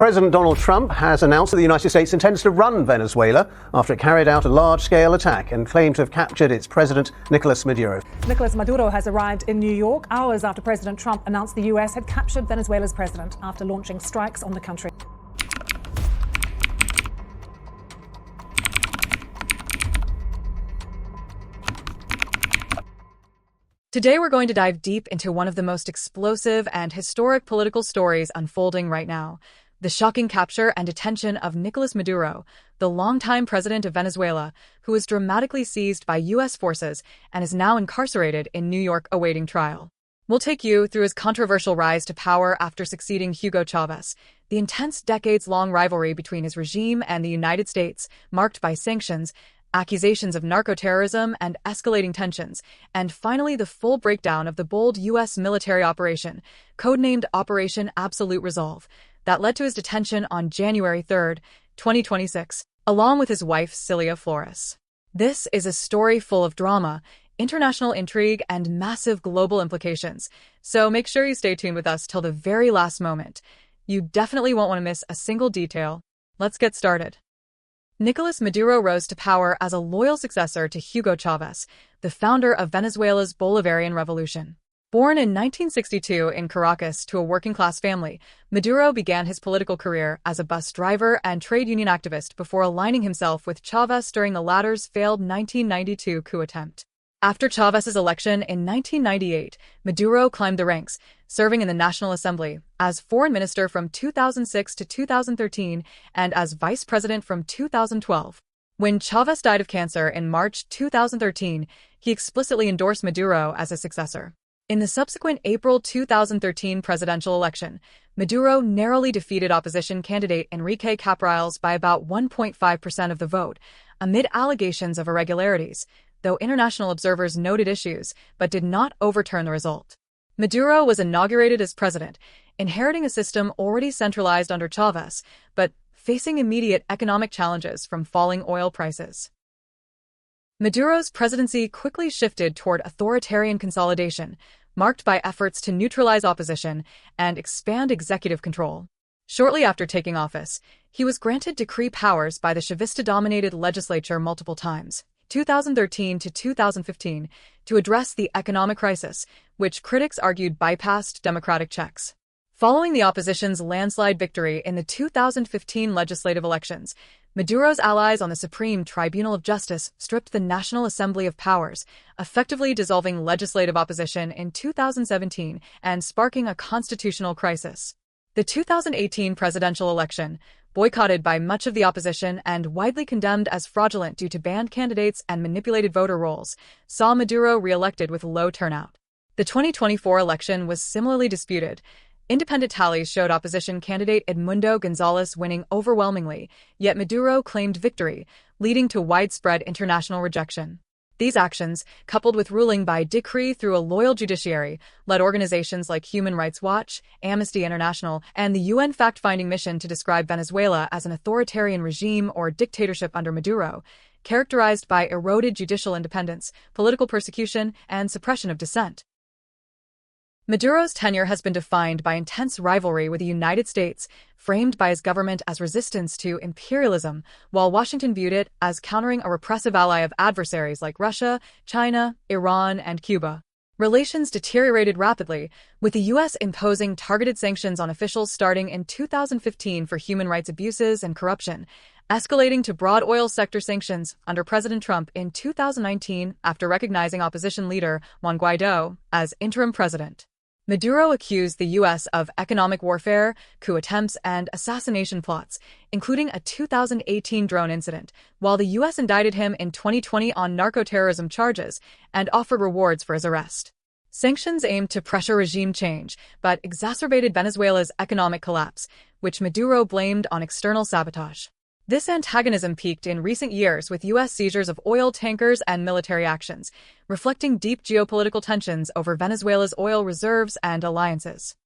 President Donald Trump has announced that the United States intends to run Venezuela after it carried out a large-scale attack and claimed to have captured its president, Nicolas Maduro. Nicolas Maduro has arrived in New York hours after President Trump announced the U.S. had captured Venezuela's president after launching strikes on the country. Today we're going to dive deep into one of the most explosive and historic political stories unfolding right now. The shocking capture and detention of Nicolas Maduro, the longtime president of Venezuela, who was dramatically seized by U.S. forces and is now incarcerated in New York awaiting trial. We'll take you through his controversial rise to power after succeeding Hugo Chavez, the intense decades-long rivalry between his regime and the United States, marked by sanctions, accusations of narco-terrorism, and escalating tensions, and finally the full breakdown of the bold U.S. military operation, codenamed Operation Absolute Resolve, that led to his detention on January 3, 2026, along with his wife Cilia Flores. This is a story full of drama, international intrigue, and massive global implications, so make sure you stay tuned with us till the very last moment. You definitely won't want to miss a single detail. Let's get started. Nicolas Maduro rose to power as a loyal successor to Hugo Chavez, the founder of Venezuela's Bolivarian Revolution. Born in 1962 in Caracas to a working-class family, Maduro began his political career as a bus driver and trade union activist before aligning himself with Chavez during the latter's failed 1992 coup attempt. After Chavez's election in 1998, Maduro climbed the ranks, serving in the National Assembly as foreign minister from 2006 to 2013 and as vice president from 2012. When Chavez died of cancer in March 2013, he explicitly endorsed Maduro as his successor. In the subsequent April 2013 presidential election, Maduro narrowly defeated opposition candidate Enrique Capriles by about 1.5% of the vote, amid allegations of irregularities, though international observers noted issues but did not overturn the result. Maduro was inaugurated as president, inheriting a system already centralized under Chavez, but facing immediate economic challenges from falling oil prices. Maduro's presidency quickly shifted toward authoritarian consolidation, marked by efforts to neutralize opposition and expand executive control. Shortly after taking office, he was granted decree powers by the Chavista-dominated legislature multiple times, 2013 to 2015, to address the economic crisis, which critics argued bypassed democratic checks. Following the opposition's landslide victory in the 2015 legislative elections, Maduro's allies on the Supreme Tribunal of Justice stripped the National Assembly of powers, effectively dissolving legislative opposition in 2017 and sparking a constitutional crisis. The 2018 presidential election, boycotted by much of the opposition and widely condemned as fraudulent due to banned candidates and manipulated voter rolls, saw Maduro re-elected with low turnout. The 2024 election was similarly disputed. Independent tallies showed opposition candidate Edmundo Gonzalez winning overwhelmingly, yet Maduro claimed victory, leading to widespread international rejection. These actions, coupled with ruling by decree through a loyal judiciary, led organizations like Human Rights Watch, Amnesty International, and the UN fact-finding mission to describe Venezuela as an authoritarian regime or dictatorship under Maduro, characterized by eroded judicial independence, political persecution, and suppression of dissent. Maduro's tenure has been defined by intense rivalry with the United States, framed by his government as resistance to imperialism, while Washington viewed it as countering a repressive ally of adversaries like Russia, China, Iran, and Cuba. Relations deteriorated rapidly, with the U.S. imposing targeted sanctions on officials starting in 2015 for human rights abuses and corruption, escalating to broad oil sector sanctions under President Trump in 2019 after recognizing opposition leader Juan Guaidó as interim president. Maduro accused the U.S. of economic warfare, coup attempts, and assassination plots, including a 2018 drone incident, while the U.S. indicted him in 2020 on narco-terrorism charges and offered rewards for his arrest. Sanctions aimed to pressure regime change, but exacerbated Venezuela's economic collapse, which Maduro blamed on external sabotage. This antagonism peaked in recent years with U.S. seizures of oil tankers and military actions, reflecting deep geopolitical tensions over Venezuela's oil reserves and alliances.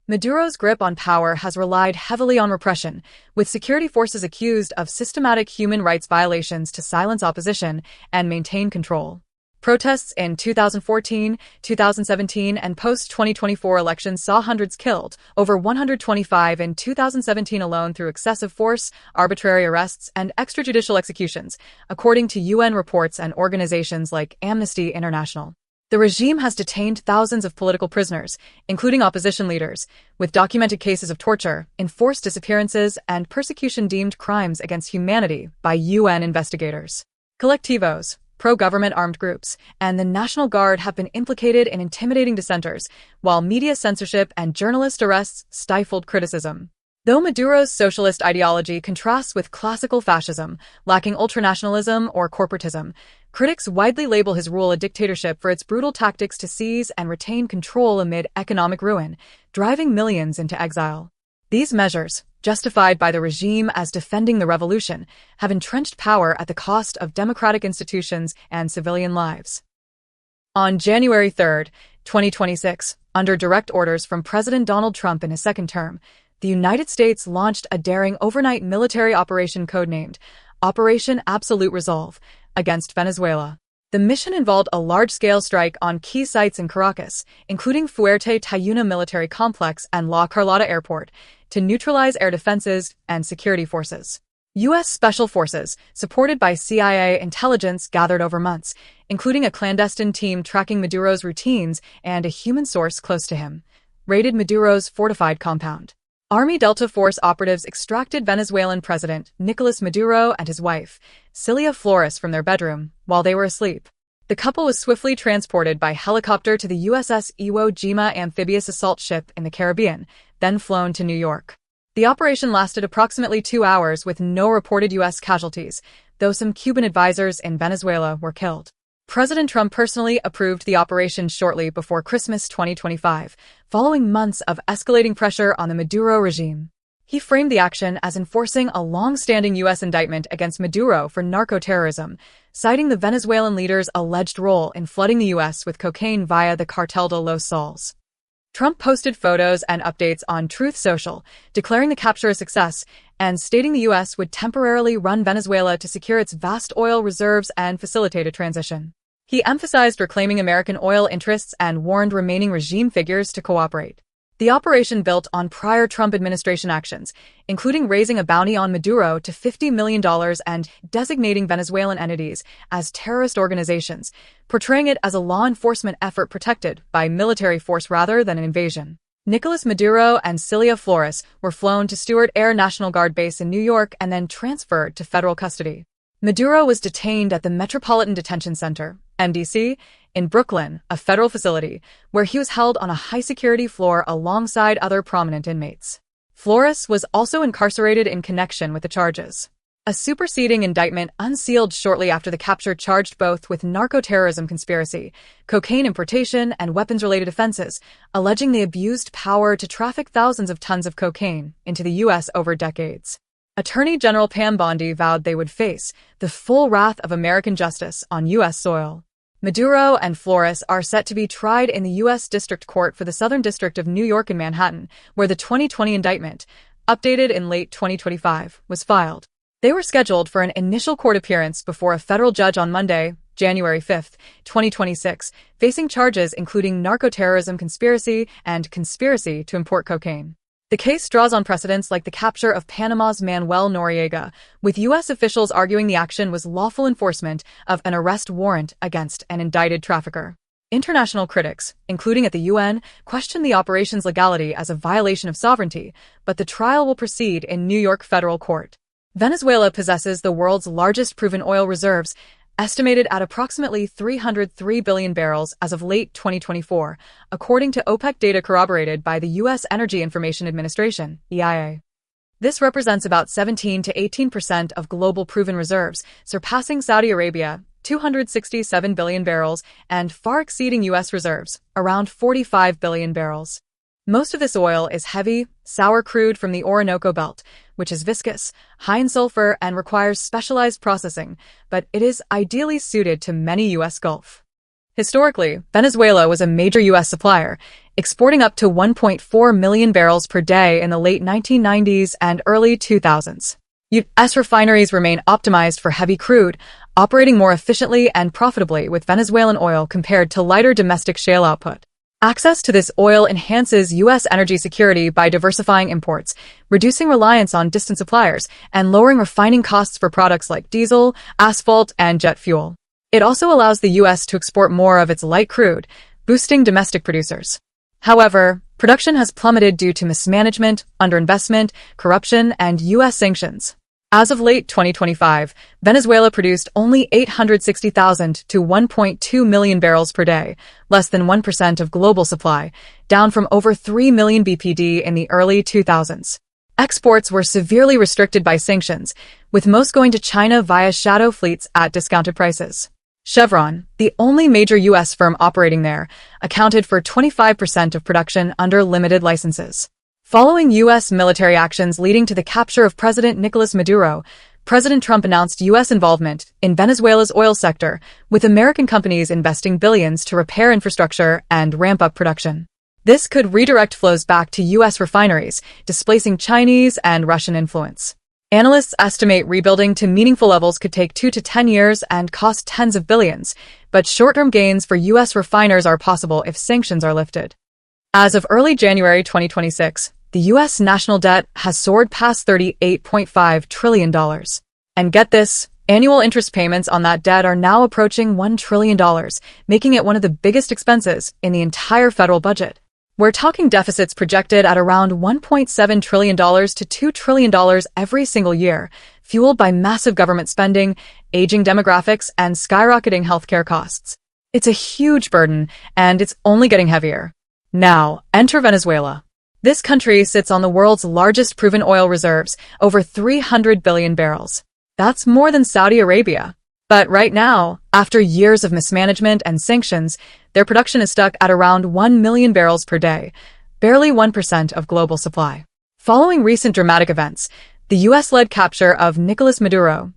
Maduro's grip on power has relied heavily on repression, with security forces accused of systematic human rights violations to silence opposition and maintain control. Protests in 2014, 2017, and post-2024 elections saw hundreds killed, over 125 in 2017 alone through excessive force, arbitrary arrests, and extrajudicial executions, according to UN reports and organizations like Amnesty International. The regime has detained thousands of political prisoners, including opposition leaders, with documented cases of torture, enforced disappearances, and persecution deemed crimes against humanity by UN investigators. Colectivos, pro-government armed groups, and the National Guard have been implicated in intimidating dissenters, while media censorship and journalist arrests stifled criticism. Though Maduro's socialist ideology contrasts with classical fascism, lacking ultranationalism or corporatism, critics widely label his rule a dictatorship for its brutal tactics to seize and retain control amid economic ruin, driving millions into exile. These measures, justified by the regime as defending the revolution, have entrenched power at the cost of democratic institutions and civilian lives. On January 3, 2026, under direct orders from President Donald Trump in his second term, the United States launched a daring overnight military operation codenamed Operation Absolute Resolve against Venezuela. The mission involved a large-scale strike on key sites in Caracas, including Fuerte Tiuna Military Complex and La Carlota Airport, to neutralize air defenses and security forces. U.S. Special Forces, supported by CIA intelligence gathered over months, including a clandestine team tracking Maduro's routines and a human source close to him, raided Maduro's fortified compound. Army Delta Force operatives extracted Venezuelan President Nicolas Maduro and his wife, Cilia Flores, from their bedroom while they were asleep. The couple was swiftly transported by helicopter to the USS Iwo Jima amphibious assault ship in the Caribbean, then flown to New York. The operation lasted approximately 2 hours with no reported U.S. casualties, though some Cuban advisors in Venezuela were killed. President Trump personally approved the operation shortly before Christmas 2025, following months of escalating pressure on the Maduro regime. He framed the action as enforcing a long-standing U.S. indictment against Maduro for narco-terrorism, citing the Venezuelan leader's alleged role in flooding the U.S. with cocaine via the Cartel de los Soles. Trump posted photos and updates on Truth Social, declaring the capture a success and stating the U.S. would temporarily run Venezuela to secure its vast oil reserves and facilitate a transition. He emphasized reclaiming American oil interests and warned remaining regime figures to cooperate. The operation built on prior Trump administration actions, including raising a bounty on Maduro to $50 million and designating Venezuelan entities as terrorist organizations, portraying it as a law enforcement effort protected by military force rather than an invasion. Nicolas Maduro and Cilia Flores were flown to Stewart Air National Guard Base in New York and then transferred to federal custody. Maduro was detained at the Metropolitan Detention Center, MDC, in Brooklyn, a federal facility, where he was held on a high-security floor alongside other prominent inmates. Flores was also incarcerated in connection with the charges. A superseding indictment unsealed shortly after the capture charged both with narco-terrorism conspiracy, cocaine importation, and weapons-related offenses, alleging they abused power to traffic thousands of tons of cocaine into the U.S. over decades. Attorney General Pam Bondi vowed they would face the full wrath of American justice on U.S. soil. Maduro and Flores are set to be tried in the U.S. District Court for the Southern District of New York in Manhattan, where the 2020 indictment, updated in late 2025, was filed. They were scheduled for an initial court appearance before a federal judge on Monday, January 5, 2026, facing charges including narco-terrorism conspiracy and conspiracy to import cocaine. The case draws on precedents like the capture of Panama's Manuel Noriega, with U.S. officials arguing the action was lawful enforcement of an arrest warrant against an indicted trafficker. International critics, including at the UN, question the operation's legality as a violation of sovereignty, but the trial will proceed in New York federal court. Venezuela possesses the world's largest proven oil reserves, estimated at approximately 303 billion barrels as of late 2024, according to OPEC data corroborated by the U.S. Energy Information Administration, EIA. This represents about 17 to 18% of global proven reserves, surpassing Saudi Arabia, 267 billion barrels, and far exceeding U.S. reserves, around 45 billion barrels. Most of this oil is heavy, sour crude from the Orinoco Belt, which is viscous, high in sulfur, and requires specialized processing, but it is ideally suited to many U.S. Gulf. Historically, Venezuela was a major U.S. supplier, exporting up to 1.4 million barrels per day in the late 1990s and early 2000s. U.S. refineries remain optimized for heavy crude, operating more efficiently and profitably with Venezuelan oil compared to lighter domestic shale output. Access to this oil enhances U.S. energy security by diversifying imports, reducing reliance on distant suppliers, and lowering refining costs for products like diesel, asphalt, and jet fuel. It also allows the U.S. to export more of its light crude, boosting domestic producers. However, production has plummeted due to mismanagement, underinvestment, corruption, and U.S. sanctions. As of late 2025, Venezuela produced only 860,000 to 1.2 million barrels per day, less than 1% of global supply, down from over 3 million BPD in the early 2000s. Exports were severely restricted by sanctions, with most going to China via shadow fleets at discounted prices. Chevron, the only major U.S. firm operating there, accounted for 25% of production under limited licenses. Following U.S. military actions leading to the capture of President Nicolas Maduro, President Trump announced U.S. involvement in Venezuela's oil sector, with American companies investing billions to repair infrastructure and ramp up production. This could redirect flows back to U.S. refineries, displacing Chinese and Russian influence. Analysts estimate rebuilding to meaningful levels could take 2 to 10 years and cost tens of billions, but short-term gains for U.S. refiners are possible if sanctions are lifted. As of early January 2026, the U.S. national debt has soared past $38.5 trillion. And get this, annual interest payments on that debt are now approaching $1 trillion, making it one of the biggest expenses in the entire federal budget. We're talking deficits projected at around $1.7 trillion to $2 trillion every single year, fueled by massive government spending, aging demographics, and skyrocketing healthcare costs. It's a huge burden, and it's only getting heavier. Now, enter Venezuela. This country sits on the world's largest proven oil reserves, over 300 billion barrels. That's more than Saudi Arabia. But right now, after years of mismanagement and sanctions, their production is stuck at around 1 million barrels per day, barely 1% of global supply. Following recent dramatic events, the U.S.-led capture of Nicolas Maduro,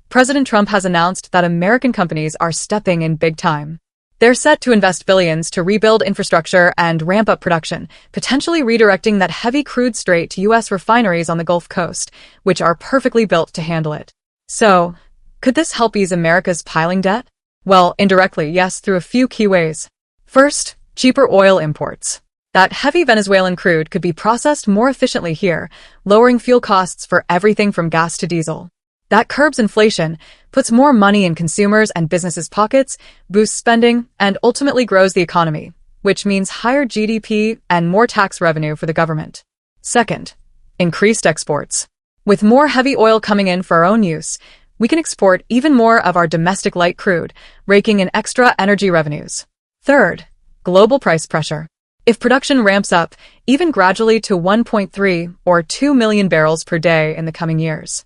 President Trump has announced that American companies are stepping in big time. They're set to invest billions to rebuild infrastructure and ramp up production, potentially redirecting that heavy crude straight to U.S. refineries on the Gulf Coast, which are perfectly built to handle it. So, could this help ease America's piling debt? Well, indirectly, yes, through a few key ways. First, cheaper oil imports. That heavy Venezuelan crude could be processed more efficiently here, lowering fuel costs for everything from gas to diesel. That curbs inflation, puts more money in consumers' and businesses' pockets, boosts spending, and ultimately grows the economy, which means higher GDP and more tax revenue for the government. Second, increased exports. With more heavy oil coming in for our own use, we can export even more of our domestic light crude, raking in extra energy revenues. Third, global price pressure. If production ramps up, even gradually to 1.3 or 2 million barrels per day in the coming years,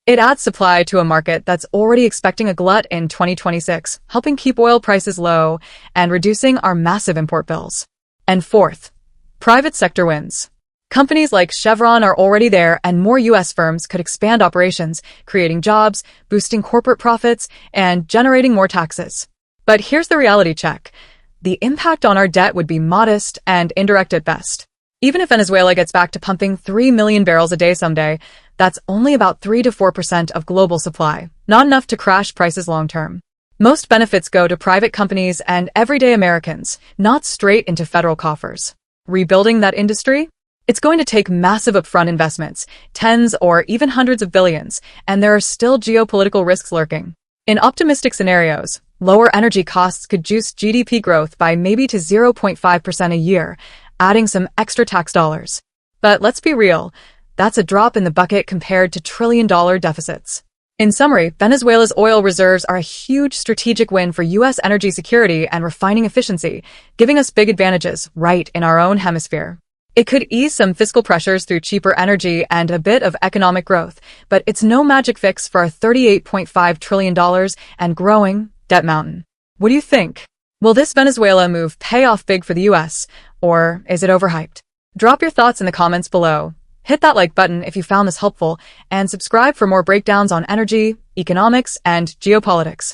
it adds supply to a market that's already expecting a glut in 2026, helping keep oil prices low and reducing our massive import bills. And fourth, private sector wins. Companies like Chevron are already there, and more U.S. firms could expand operations, creating jobs, boosting corporate profits, and generating more taxes. But here's the reality check. The impact on our debt would be modest and indirect at best. Even if Venezuela gets back to pumping 3 million barrels a day someday, that's only about 3 to 4% of global supply, not enough to crash prices long term. Most benefits go to private companies and everyday Americans, not straight into federal coffers. Rebuilding that industry? It's going to take massive upfront investments, tens or even hundreds of billions, and there are still geopolitical risks lurking. In optimistic scenarios, lower energy costs could juice GDP growth by maybe to 0.5% a year, adding some extra tax dollars. But let's be real, that's a drop in the bucket compared to trillion-dollar deficits. In summary, Venezuela's oil reserves are a huge strategic win for U.S. energy security and refining efficiency, giving us big advantages right in our own hemisphere. It could ease some fiscal pressures through cheaper energy and a bit of economic growth, but it's no magic fix for a $38.5 trillion and growing debt mountain. What do you think? Will this Venezuela move pay off big for the U.S., or is it overhyped? Drop your thoughts in the comments below. Hit that like button if you found this helpful, and subscribe for more breakdowns on energy, economics, and geopolitics.